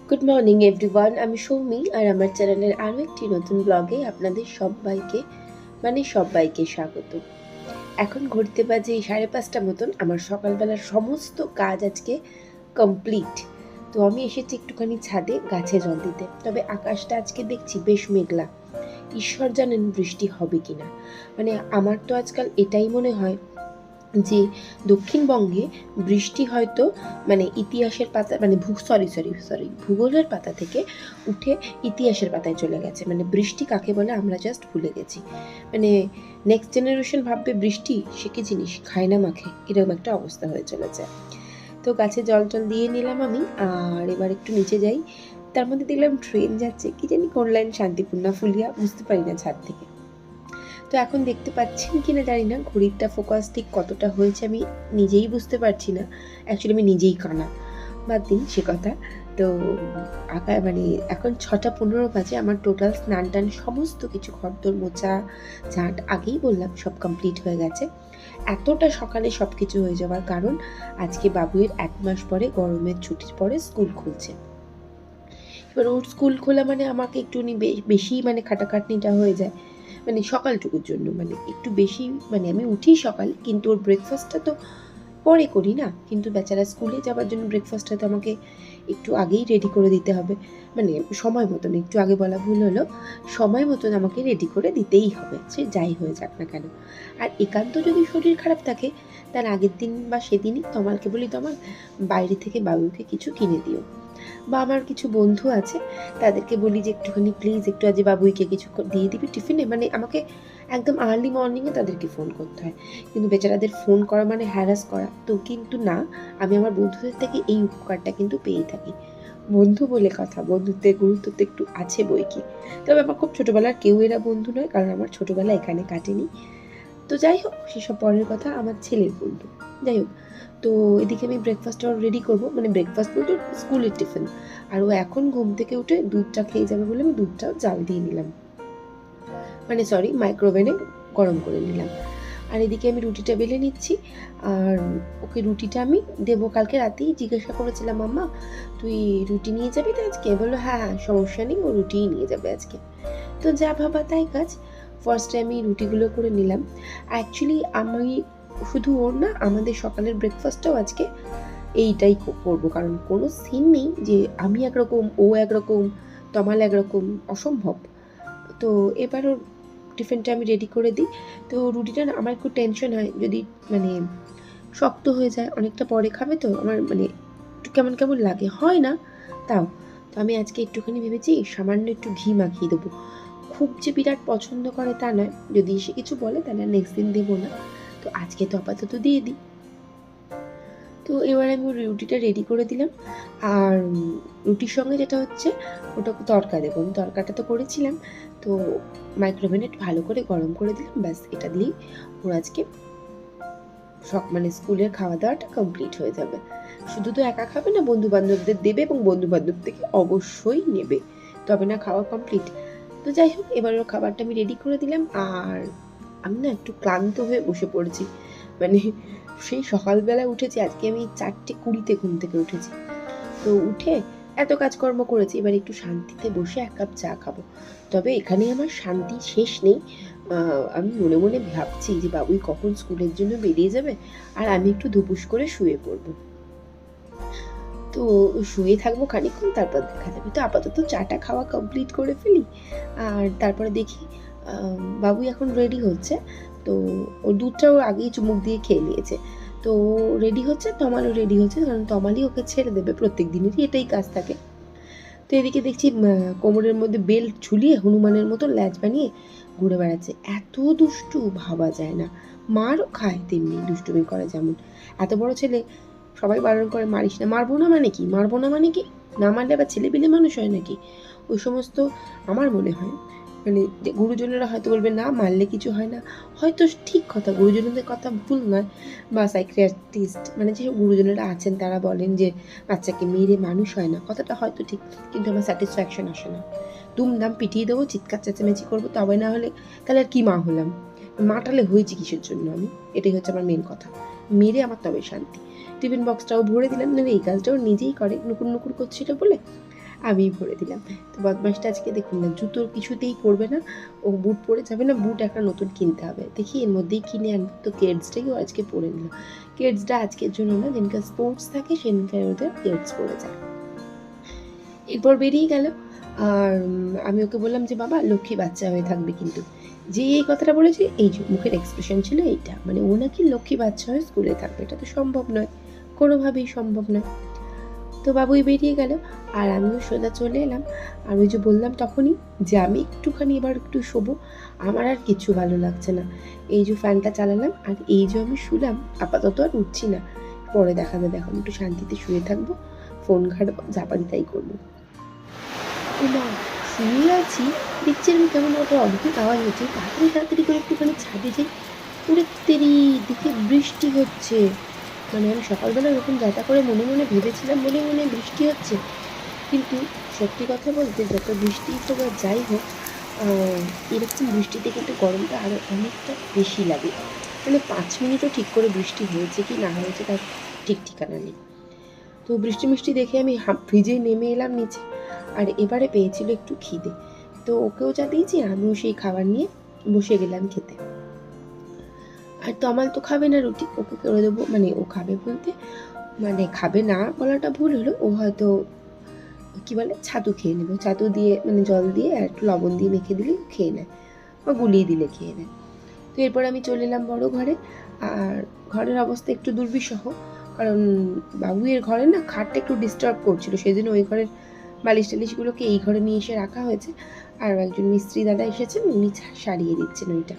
Good morning everyone, আমি সৌমি আর আমার চ্যানেলের আরও একটি নতুন ব্লগে আপনাদের সবাইকে স্বাগত। এখন ঘুরতে বাজে 5:30 মতন। আমার সকালবেলার সমস্ত কাজ আজকে কমপ্লিট। তো আমি এসেছি একটুখানি ছাদে গাছে জল দিতে। তবে আকাশটা আজকে দেখছি বেশ মেঘলা। ঈশ্বর জানেন বৃষ্টি হবে কিনা। আমার তো আজকাল এটাই মনে হয় যে দক্ষিণবঙ্গে বৃষ্টি হয়তো ইতিহাসের পাতা ভূগোলের পাতা থেকে উঠে ইতিহাসের পাতায় চলে গেছে। বৃষ্টি কাকে বলে আমরা জাস্ট ভুলে গেছি। নেক্সট জেনারেশন ভাববে বৃষ্টি সে কি জিনিস, খায় না মাখে, এরকম একটা অবস্থা হয়ে চলেছে। তো গাছে জল দিয়ে নিলাম আমি, আর এবার একটু নিচে যাই। তার মধ্যে দেখলাম ট্রেন যাচ্ছে, কি জানি কোন লাইন, শান্তিপূর্ণ ফুলিয়া, বুঝতে পারি না ছাদ থেকে। তো এখন দেখতে পাচ্ছেন কিনা জানি না, ঘড়িটা ফোকাস ঠিক কতটা হয়েছে আমি নিজেই বুঝতে পারছি না। অ্যাকচুয়ালি আমি নিজেই কানা, বাদ দিন সে কথা। তো এখন 6:15 বাজে। আমার টোটাল স্নান টান সমস্ত কিছু, ঘরদোর মোছা ঝাঁট আগেই বললাম সব কমপ্লিট হয়ে গেছে। এতটা সকালে সব কিছু হয়ে যাওয়ার কারণ আজকে বাবুয়ের 1 মাস পরে গরমের ছুটির পরে স্কুল খুলছে। এবার ওর স্কুল খোলা আমাকে একটু বেশি খাটাখাটনিটা হয়ে যায়। সকালটুকুর জন্য একটু বেশি, আমি উঠি সকালে, কিন্তু ওর ব্রেকফাস্টটা তো পরে করি না। কিন্তু বেচারা স্কুলে যাওয়ার জন্য ব্রেকফাস্টটা তো আমাকে একটু আগেই রেডি করে দিতে হবে। সময় মতন, একটু আগে বলা ভুল হলো, সময় মতন আমাকে রেডি করে দিতেই হবে, সে যাই হয়ে যাক না কেন। আর একান্ত যদি শরীর খারাপ থাকে, তার আগের দিন বা সেদিনই তমালকে বলি, তমাল বাইরে থেকে বাবুকে কিছু কিনে দিও। বা আমার কিছু বন্ধু আছে, তাদেরকে বলি যে একটুখানি প্লিজ একটু আজ বাবুইকে কিছু দিয়ে দিবি টিফিনে। আমাকে একদম আর্লি মর্নিংয়ে তাদেরকে ফোন করতে হয়, কিন্তু বেচারাদের ফোন করা হ্যারাস করা। তো কিন্তু না, আমি আমার বন্ধুদের থেকে এই উপকারটা কিন্তু পেয়েই থাকি। বন্ধু বলে কথা, বন্ধুত্বের গুরুত্ব তো একটু আছে বই কি। তবে আমার খুব ছোটোবেলার কেউ এরা বন্ধু নয়, কারণ আমার ছোটোবেলা এখানে কাটেনি। তো যাই হোক, সেসব পরের কথা। আমার ছেলের বন্ধু, যাই হোক। তো এদিকে আমি ব্রেকফাস্টটা রেডি করবো, ব্রেকফাস্ট বলতে স্কুলের টিফিন। আর ও এখন ঘুম থেকে উঠে দুধটা খেয়ে যাবে বলে আমি দুধটাও জাল দিয়ে নিলাম, মাইক্রোওভেনে গরম করে নিলাম। আর এদিকে আমি রুটিটা বেলে নিচ্ছি। আর ওকে রুটিটা আমি দেবো। কালকে রাতেই জিজ্ঞাসা করেছিলাম, মাম্মা তুই রুটি নিয়ে যাবি তো আজকে? বললো হ্যাঁ হ্যাঁ সমস্যা নেই, ও রুটিই নিয়ে যাবে আজকে। তো যা ভাবা তাই কাজ। ফার্স্টে আমি রুটিগুলো করে নিলাম। অ্যাকচুয়ালি আমি শুধু ওর না, আমাদের সকালের ব্রেকফাস্টটাও আজকে এইটাই করবো, কারণ কোনো সিন নেই যে আমি একরকম ও একরকম তমাল একরকম, অসম্ভব। তো এবার ওর টিফিনটা আমি রেডি করে দিই। তো রুটিটা না আমার একটু টেনশন হয়, যদি শক্ত হয়ে যায়, অনেকটা পরে খাবে তো আমার একটু কেমন কেমন লাগে, হয় না তাও। তো আমি আজকে একটুখানি ভেবেছি সামান্য একটু ঘি মাখিয়ে দেবো। খুব যে বিরাট পছন্দ করে তা নয়, যদি সে কিছু বলে তাহলে নেক্সট দিন দেবো না। তো আজকে তো আপাতত দিয়ে দিই। তো এবার আমি রুটিটা রেডি করে দিলাম। আর রুটির সঙ্গে যেটা হচ্ছে, ওটা তড়কা দেবো। আমি তড়কাটা তো করেছিলাম, তো মাইক্রোওভেনে ভালো করে গরম করে দিলাম, ব্যাস এটা দিয়েই ওর আজকে স্কুলের খাওয়া দাওয়াটা কমপ্লিট হয়ে যাবে। শুধু তো একা খাবে না, বন্ধু বান্ধবদের দেবে, এবং বন্ধু বান্ধব থেকে অবশ্যই নেবে, তবে না খাওয়া কমপ্লিট। তো যাই হোক, এবার ওর খাবারটা আমি রেডি করে দিলাম। আর আমি না একটু ক্লান্ত হয়ে বসে পড়েছি। সেই সকালবেলা উঠেছি, আজকে আমি 4:20 ঘুম থেকে উঠেছি। তো উঠে এত কাজকর্ম করেছি, এবার একটু শান্তিতে বসে 1 কাপ চা খাবো। তবে এখানে আমার শান্তি শেষ নেই। আমি মনে মনে ভাবছি যে বাবুই কখন স্কুলের জন্য বেরিয়ে যাবে, আর আমি একটু ধুপুস করে শুয়ে পড়বো। তো শুয়ে থাকবো খানিকক্ষণ, তারপর দেখা যাবে। তো আপাতত চাটা খাওয়া কমপ্লিট করে ফেলি, আর তারপরে দেখি। বাবুই এখন রেডি হচ্ছে। তো ওর দুধটাও আগেই চুমুক দিয়ে খেয়ে নিয়েছে। তো রেডি হচ্ছে, তমালও রেডি হচ্ছে, কারণ তমালই ওকে ছেড়ে দেবে, প্রত্যেক দিনেরই এটাই কাজ থাকে। তো এদিকে দেখছি কোমরের মধ্যে বেল্ট ঝুলিয়ে হনুমানের মতো ল্যাজ বানিয়ে ঘুরে বেড়াচ্ছে। এত দুষ্টু ভাবা যায় না। মারও খায় তেমনি, দুষ্টুমি করে যেমন। এত বড় ছেলে, সবাই বারণ করে মারিস না। মারবো না মানে কি, মারবো না মানে কি? না মারলে আবার ছেলে পিলে মানুষ হয় নাকি? ওই সমস্ত আমার মনে হয় যে গুরুজনেরা হয়তো বলবে না মারলে কিছু হয় না, হয়তো ঠিক কথা, গুরুজনদের কথা ভুল নয়। বা সাইকিয়াট্রিস্ট যেসব গুরুজনেরা আছেন তারা বলেন যে বাচ্চাকে মেরে মানুষ হয় না, কথাটা হয়তো ঠিক, কিন্তু আমার স্যাটিসফ্যাকশন আসে না। দুমদাম পিটিয়ে দেবো, চিৎকার চেঁচামেচি করবো, তবে না হলে তাহলে আর কি মা হলাম? মাটালে হয়েছি কিসের জন্য আমি? এটাই হচ্ছে আমার মেন কথা। মেরে আমার তবে শান্তি। টিফিন বক্সটাও ভরে দিলাম, এই কাজটাও নিজেই করে, নুকুর নুকুর করছিল বলে। আমিই ভরে দিলাম। তো বদমাসটা আজকে দেখুন না, জুতো কিছুতেই পরবে না, ও বুট পরে যাবে না, বুট একটা নতুন কিনতে হবে। দেখি এর মধ্যেই কিনে আনবো, তো কেডসটাই ও আজকে পরে নিল। কেডসটা আজকের জন্য না, যেদিনকার স্পোর্টস থাকে সেদিনকার ওদের কেডস পরে যায়। এরপর বেরিয়ে গেল, আর আমি ওকে বললাম যে বাবা লক্ষ্মী বাচ্চা হয়ে থাকবে কিন্তু। যে এই কথাটা বলেছে, এই যে মুখের এক্সপ্রেশন ছিল এইটা, মানে ও নাকি লক্ষ্মী বাচ্চা হয়ে স্কুলে থাকবে, এটা তো সম্ভব নয়, কোনোভাবেই সম্ভব নয়। তো বাবুই বেরিয়ে গেল, আর আমিও সোজা চলে এলাম। আর ওই যে বললাম তখনই যে আমি একটুখানি এবার একটু শোবো, আমার আর কিছু ভালো লাগছে না। এই যে ফ্যানটা চালালাম, আর এই যে আমি শুলাম, আপাতত আর উঠছি না, পরে দেখা যাবে, এখন একটু শান্তিতে শুয়ে থাকবো, ফোন ঘাটবো, যা পারি তাই করবো। না, শুয়ে আছি, দেখছি আমি কেমন একটা অদ্ভুত আওয়াজ হচ্ছে, তাড়াতাড়ি তাড়াতাড়ি করে একটুখানি ছাদে যাই, উড়ে তেরি দেখি বৃষ্টি হচ্ছে। মানে আমি সকালবেলা ওরকম যাতা করে মনে মনে ভেবেছিলাম মনে মনে বৃষ্টি হচ্ছে, কিন্তু সত্যি কথা বলতে যত বৃষ্টি হোক আর যাই হোক, এরকম বৃষ্টিতে কিন্তু গরমটা আরও অনেকটা বেশি লাগে। মানে 5 মিনিটও ঠিক করে বৃষ্টি হয়েছে কি না হয়েছে তার ঠিক ঠিকানা নেই। তো বৃষ্টি মিষ্টি দেখে আমি ভিজেই নেমে এলাম নিচে, আর এবারে পেয়েছিল একটু খিদে, তো ওকেও যা দিয়েছি আমিও সেই খাবার নিয়ে বসে গেলাম খেতে। আর তমাল তো খাবে না রুটি, ওকে করে দেবো, মানে ও খাবে বলতে, মানে খাবে না বলাটা ভুল হলো, ও হয়তো কি বলে ছাতু খেয়ে নেবে, ছাতু দিয়ে মানে জল দিয়ে আর একটু লবণ দিয়ে মেখে দিলে খেয়ে নেয়, বা গুলিয়ে দিলে খেয়ে নেয়। তো এরপর আমি চলে এলাম বড় ঘরে, আর ঘরের অবস্থা একটু দুর্বিষহ, কারণ বাবুয়ের ঘরে না খাটটা একটু ডিস্টার্ব করছিল, সেই জন্য ওই ঘরের বালিশ টালিশগুলোকে এই ঘরে নিয়ে এসে রাখা হয়েছে, আর একজন মিস্ত্রি দাদা এসেছেন, উনি সারিয়ে দিচ্ছেন ওইটা।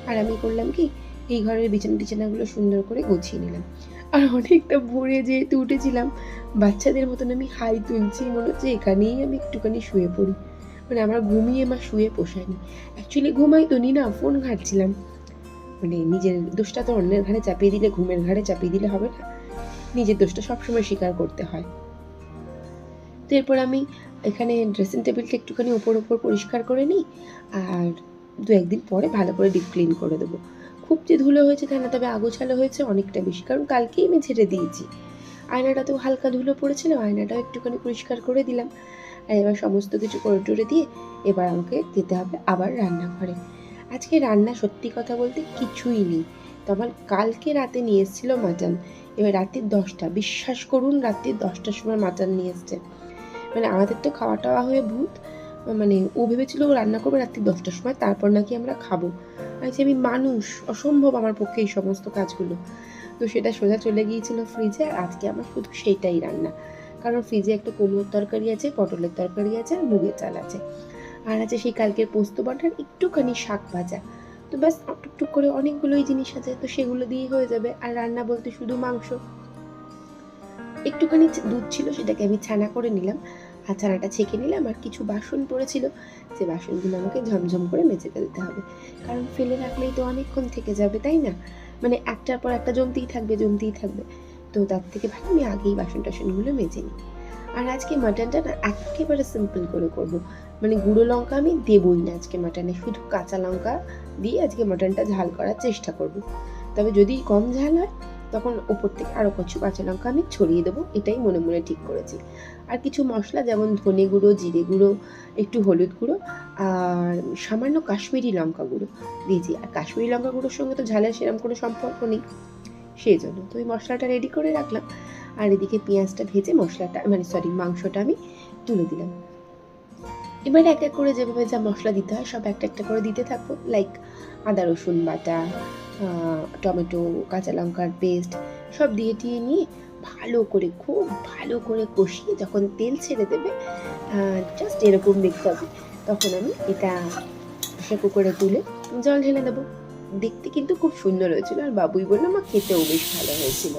আর আমি করলাম কি, এই ঘরের বিছানা টিছানাগুলো সুন্দর করে গুছিয়ে নিলাম। আর অনেকটা ভোরে যেহেতু উঠেছিলাম, বাচ্চাদের মতন আমি হাই তুলছি, মনে হচ্ছে এখানেই আমি একটুখানি শুয়ে পড়ি, মানে আমার ঘুমিয়ে শুয়ে পোষায়নি। অ্যাকচুয়ালি ঘুমাই তো নি না, ফোন ঘাঁটছিলাম, মানে নিজের দোষটা তো অন্যের ঘাড়ে চাপিয়ে দিলে, ঘুমের ঘাড়ে চাপিয়ে দিলে হবে না, নিজের দোষটা সবসময় স্বীকার করতে হয়। তো এরপর আমি এখানে ড্রেসিং টেবিলটা একটুখানি ওপর পরিষ্কার করে নিই, আর 2-1 দিন পরে ভালো করে ডিপ ক্লিন করে দেবো। খুব যে ধুলো হয়েছে তা না, তবে আগোছালো হয়েছে অনেকটা বেশি, কারণ কালকেই আমি ঝেড়ে দিয়েছি। আয়নাটাতেও হালকা ধুলো পড়েছিল, আয়নাটাও একটুখানি পরিষ্কার করে দিলাম। আর এবার সমস্ত কিছু করে টরে দিয়ে এবার আমাকে যেতে হবে আবার রান্নাঘরে। আজকে রান্না সত্যি কথা বলতে কিছুই নেই, তো আমার কালকে রাতে নিয়ে এসেছিলো মাটন, এবার রাত্রির 10টা, বিশ্বাস করুন রাত্রির 10টার সময় মাটন নিয়ে এসছে। মানে আমাদের তো খাওয়া টাওয়া হয়ে ভূত, মানে ও ভেবেছিল ও রান্না করবে রাত্রি 10টার সময়, তারপর নাকি আমরা খাবো। আমি মানুষ, অসম্ভব আমার পক্ষে এই সমস্ত কাজগুলো। তো সেটা সোজা চলে গিয়েছিল ফ্রিজে, আর আজকে আমার শুধু সেইটাই রান্না, কারণ ফ্রিজে একটা কুমড়োর তরকারি আছে, পটলের তরকারি আছে, আর মুগের চাল আছে, আর আছে সেই কালকের পোস্ত বাটার, একটুখানি শাক ভাজা। তো ব্যাস টুকটুক করে অনেকগুলোই জিনিস আছে, তো সেগুলো দিয়েই হয়ে যাবে। আর রান্না বলতে শুধু মাংস, একটুখানি দুধ ছিল, সেটাকে আমি ছানা করে নিলাম, আর ছানাটা ছেঁকে নিলাম। আর কিছু বাসন পড়েছিল, যে বাসনগুলো আমাকে ঝমঝম করে মেজে ফেলতে হবে, কারণ ফেলে রাখলেই তো অনেকক্ষণ থেকে যাবে, তাই না? মানে একটার পর একটা জমতেই থাকবে। তো তার থেকে ভালো আমি আগেই বাসন টাসনগুলো মেজে নিই। আর আজকে মাটনটা না একেবারে সিম্পল করে করব, মানে গুঁড়ো লঙ্কা আমি দেবই না আজকে মাটনে, শুধু কাঁচা লঙ্কা দিয়ে আজকে মাটনটা ঝাল করার চেষ্টা করব। তবে যদি কম ঝাল হয় তখন ওপর থেকে আরও কিছু কাঁচা লঙ্কা আমি ছড়িয়ে দেবো, এটাই মনে মনে ঠিক করেছি। আর কিছু মশলা যেমন ধনে গুঁড়ো, জিরে গুঁড়ো, একটু হলুদ গুঁড়ো, আর সামান্য কাশ্মীরি লঙ্কা গুঁড়ো দিয়েছি। আর কাশ্মীরি লঙ্কা গুঁড়োর সঙ্গে তো ঝালের সেরকম কোনো সম্পর্ক নেই, সেই জন্য তো ওই মশলাটা রেডি করে রাখলাম। আর এদিকে পেঁয়াজটা ভেজে মাংসটা আমি তুলে দিলাম। এবার এক এক করে যেভাবে যা মশলা দিতে হয় সব একটা একটা করে দিতে থাকবো, লাইক আদা রসুন বাটা, টমেটো, কাঁচা লঙ্কার পেস্ট, সব দিয়ে নিয়ে খুব ভালো করে কষিয়ে যখন তেল ছেড়ে দেবে, জাস্ট এরকম দেখতে হবে, তখন আমি এটা প্রেসার কুকারে তুলে জল ঢেলে দেবো। দেখতে কিন্তু খুব সুন্দর হয়েছিল, আর বাবুই বললো মা খেতেও বেশ ভালো হয়েছিল।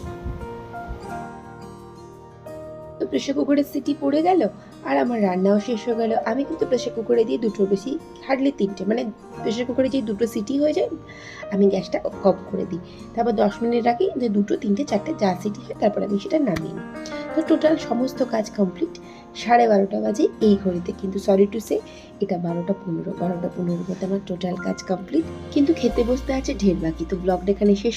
তো প্রেসার কুকারের সিটি পড়ে গেল, আর আমার রান্নাও শেষ হয়ে গেল। আমি কিন্তু প্রেসার কুকারে দিয়ে 2টোর বেশি, হার্ডলি 3টে, মানে প্রেসার কুকারে যে 2টো সিটি হয়ে যায় আমি গ্যাসটা অফ করে দিই, তারপর 10 মিনিট রাখি যে 2টো 3টে 4টে যা সিটি হয়, তারপর আমি সেটা নামিয়ে নিই। তো টোটাল সমস্ত কাজ কমপ্লিট 12:30 বাজে এই ঘড়িতে, কিন্তু সরি টু সে এটা 12:15 মধ্যে আমার টোটাল কাজ কমপ্লিট, কিন্তু খেতে বসতে আছে ঢের বাকি। তো ব্লগটা এখানে শেষ